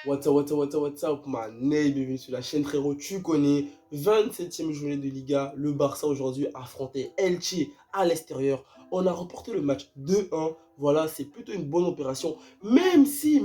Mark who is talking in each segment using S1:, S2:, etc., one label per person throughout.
S1: What's up, ma name, bienvenue sur la chaîne frérot, tu connais, 27e journée de Liga, le Barça aujourd'hui affrontait Elche à l'extérieur, on a remporté le match 2-1, voilà, c'est plutôt une bonne opération, même si,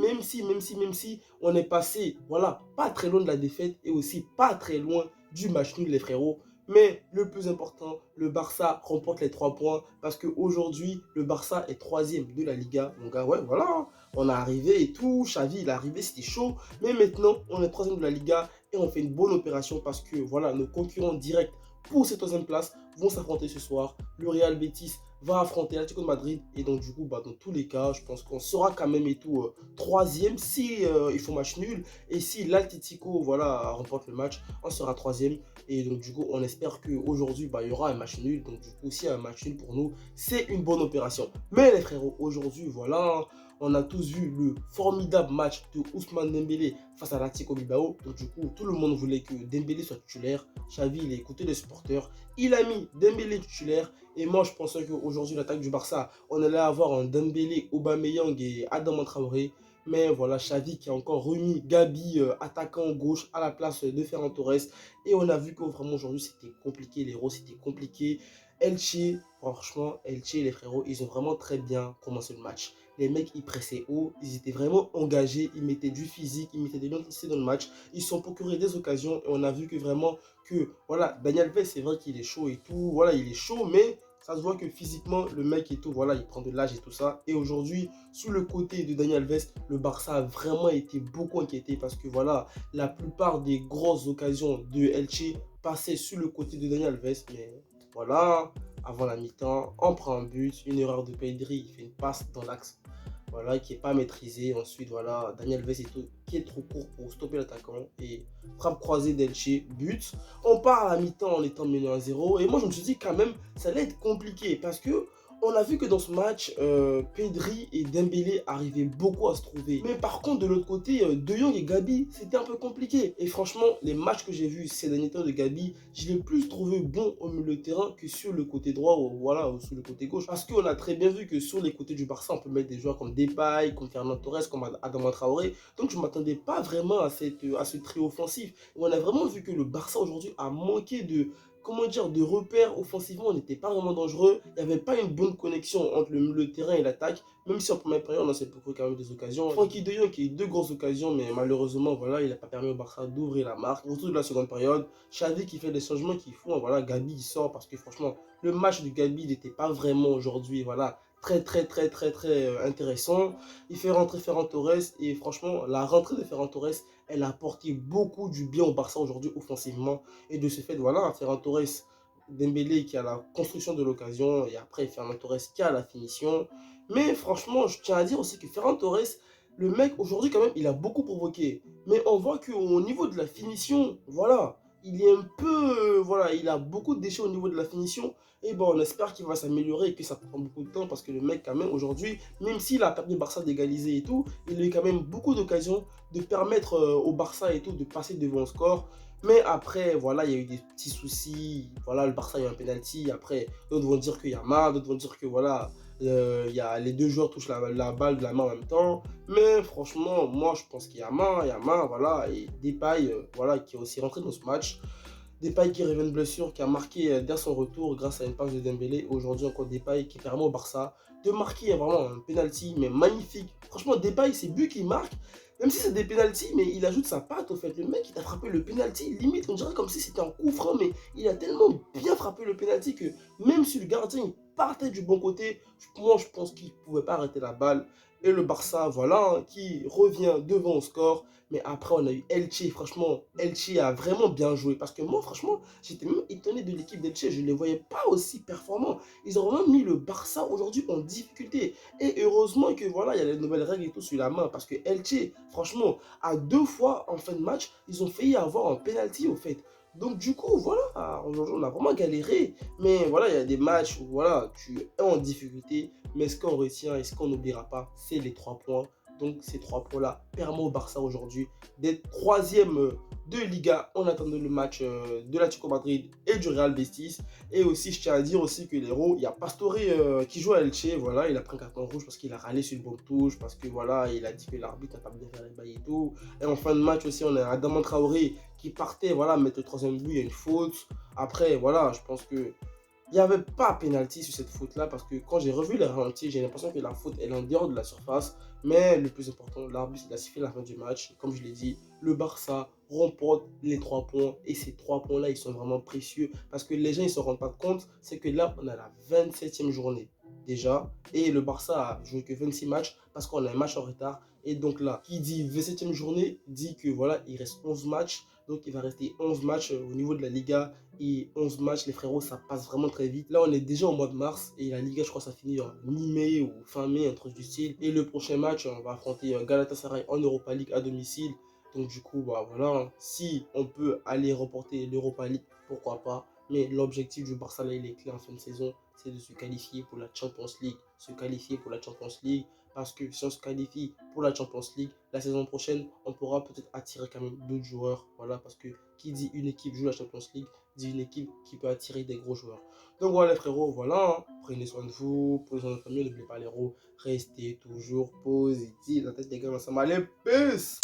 S1: on est passé, voilà, pas très loin de la défaite et aussi pas très loin du match nul les frérots, mais le plus important, le Barça remporte les 3 points parce qu'aujourd'hui, le Barça est 3e de la Liga, mon gars, ouais, voilà, hein. On est arrivé et tout, Xavi il est arrivé, c'était chaud. Mais maintenant, on est 3e de la Liga et on fait une bonne opération parce que voilà, nos concurrents directs pour cette 3e place vont s'affronter ce soir. Le Real Betis va affronter l'Atlético de Madrid et donc du coup, bah, dans tous les cas, je pense qu'on sera quand même et tout 3e si il faut match nul et si l'Atlético voilà, remporte le match, on sera 3e et donc du coup, on espère qu'aujourd'hui, bah, il y aura un match nul. Donc du coup, s'il y a un match nul pour nous, c'est une bonne opération. Mais les frérots, aujourd'hui, voilà, on a tous vu le formidable match de Ousmane Dembélé face à l'Atlético Bilbao. Donc du coup, tout le monde voulait que Dembélé soit titulaire. Xavi, il a écouté les supporters. Il a mis Dembélé titulaire. Et moi, je pensais qu'aujourd'hui, l'attaque du Barça, on allait avoir un Dembélé, Aubameyang et Adama Traoré. Mais voilà, Xavi qui a encore remis Gabi, attaquant gauche, à la place de Ferran Torres. Et on a vu que vraiment aujourd'hui, c'était compliqué. Les héros, c'était compliqué. Elche, franchement, Elche, les frérots, ils ont vraiment très bien commencé le match. Les mecs, ils pressaient haut, ils étaient vraiment engagés, ils mettaient du physique, ils mettaient de l'intensité dans le match. Ils se sont procurés des occasions et on a vu que vraiment, voilà, Daniel Alves, c'est vrai qu'il est chaud et tout, voilà, il est chaud, mais ça se voit que physiquement, le mec et tout, voilà, il prend de l'âge et tout ça. Et aujourd'hui, sur le côté de Daniel Alves, le Barça a vraiment été beaucoup inquiété parce que voilà, la plupart des grosses occasions de Elche passaient sur le côté de Daniel Alves, mais voilà, avant la mi-temps, on prend un but, une erreur de Pedri, il fait une passe dans l'axe, voilà, qui n'est pas maîtrisée. Ensuite, voilà, Daniel Alves qui est trop court pour stopper l'attaquant et frappe croisée d'Elche, but. On part à la mi-temps en étant mené à 0 et moi je me suis dit quand même ça allait être compliqué parce que on a vu que dans ce match, Pedri et Dembélé arrivaient beaucoup à se trouver. Mais par contre, de l'autre côté, De Jong et Gabi, c'était un peu compliqué. Et franchement, les matchs que j'ai vus ces derniers temps de Gabi, je l'ai plus trouvé bon au milieu de terrain que sur le côté droit ou, voilà, ou sur le côté gauche. Parce qu'on a très bien vu que sur les côtés du Barça, on peut mettre des joueurs comme Depay, comme Fernand Torres, comme Adama Traoré. Donc je ne m'attendais pas vraiment à ce trio offensif. Et on a vraiment vu que le Barça aujourd'hui a manqué de, comment dire, de repères offensivement, on n'était pas vraiment dangereux. Il n'y avait pas une bonne connexion entre le milieu de terrain et l'attaque, même si en première période, on s'est procuré quand même des occasions. Francky de Jong qui a eu deux grosses occasions, mais malheureusement, voilà, il n'a pas permis au Barça d'ouvrir la marque. Autour de la seconde période, Xavi qui fait des changements qu'il faut. Voilà, Gabi il sort parce que franchement, le match de Gabi n'était pas vraiment aujourd'hui, voilà, très intéressant. Il fait rentrer Ferran Torres et franchement, la rentrée de Ferran Torres, elle a apporté beaucoup du bien au Barça aujourd'hui offensivement. Et de ce fait, voilà, Ferran Torres, Dembélé qui a la construction de l'occasion et après Ferran Torres qui a la finition. Mais franchement, je tiens à dire aussi que Ferran Torres, le mec aujourd'hui quand même, il a beaucoup provoqué. Mais on voit qu'au niveau de la finition, voilà, il est un peu, voilà, il a beaucoup de déchets au niveau de la finition. Et bon, on espère qu'il va s'améliorer et que ça prend beaucoup de temps parce que le mec quand même aujourd'hui, même s'il a permis au Barça d'égaliser et tout, il a eu quand même beaucoup d'occasions de permettre au Barça et tout de passer devant le score. Mais après, voilà, il y a eu des petits soucis. Voilà, le Barça a eu un penalty. Après, d'autres vont dire qu'il y a marre, d'autres vont dire que voilà, les deux joueurs touchent la balle de la main en même temps. Mais franchement, moi, je pense qu'il y a marre, voilà. Et Depay, voilà, qui est aussi rentré dans ce match. Depay qui revient de blessure, qui a marqué dès son retour grâce à une passe de Dembélé. Aujourd'hui encore Depay qui permet au Barça de marquer vraiment un penalty, mais magnifique. Franchement, Depay, c'est but qu'il marque, même si c'est des penalties, mais il ajoute sa patte au fait. Le mec, il a frappé le penalty, limite, on dirait comme si c'était un coup franc, mais il a tellement bien frappé le penalty que même si le gardien il partait du bon côté, moi je pense qu'il ne pouvait pas arrêter la balle. Et le Barça, voilà, hein, qui revient devant au score. Mais après, on a eu Elche. Franchement, Elche a vraiment bien joué. Parce que moi, franchement, j'étais même étonné de l'équipe d'Elche. Je ne les voyais pas aussi performants. Ils ont vraiment mis le Barça aujourd'hui en difficulté. Et heureusement que voilà, il y a les nouvelles règles et tout sur la main. Parce que Elche, franchement, à deux fois en fin de match, ils ont failli avoir un penalty au fait. Donc du coup, voilà, aujourd'hui on a vraiment galéré. Mais voilà, il y a des matchs où voilà, tu es en difficulté. Mais ce qu'on retient et ce qu'on n'oubliera pas, c'est les 3 points. Donc ces 3 points-là permettent au Barça aujourd'hui d'être troisième de Liga en attendant le match de l'Atlético Madrid et du Real Betis. Et aussi, je tiens à dire aussi que l'héros, il y a Pastore qui joue à Elche. Voilà, il a pris un carton rouge parce qu'il a râlé sur une bonne touche, parce que voilà, il a dit que l'arbitre n'a pas bien fait les bails et tout. Et en fin de match aussi, on a Adama Traoré qui partait, voilà, mettre le troisième but, il y a une faute. Après, voilà, je pense que il n'y avait pas pénalty sur cette faute-là parce que quand j'ai revu les ralentis, j'ai l'impression que la faute est en dehors de la surface. Mais le plus important, l'arbitre il a sifflé la fin du match. Comme je l'ai dit, le Barça remporte les 3 points et ces 3 points-là, ils sont vraiment précieux parce que les gens ne se rendent pas compte. C'est que là, on a la 27e journée déjà et le Barça a joué que 26 matchs parce qu'on a un match en retard. Et donc là, qui dit 27e journée dit que voilà, il reste 11 matchs. Donc il va rester 11 matchs au niveau de la Liga et 11 matchs, les frérots, ça passe vraiment très vite. Là, on est déjà au mois de mars et la Liga, je crois, ça finit en mi-mai ou fin mai, un truc du style. Et le prochain match, on va affronter Galatasaray en Europa League à domicile. Donc, du coup, bah voilà, si on peut aller remporter l'Europa League, pourquoi pas. Mais l'objectif du Barça, là, il est clair en fin de saison, c'est de se qualifier pour la Champions League. Se qualifier pour la Champions League. Parce que si on se qualifie pour la Champions League, la saison prochaine, on pourra peut-être attirer quand même d'autres joueurs. Voilà, parce que qui dit une équipe joue la Champions League, dit une équipe qui peut attirer des gros joueurs. Donc voilà les frérots, voilà, hein. Prenez soin de vous, prenez soin de votre famille, n'oubliez pas les héros, restez toujours positifs, la tête des gars, ça m'a les puces.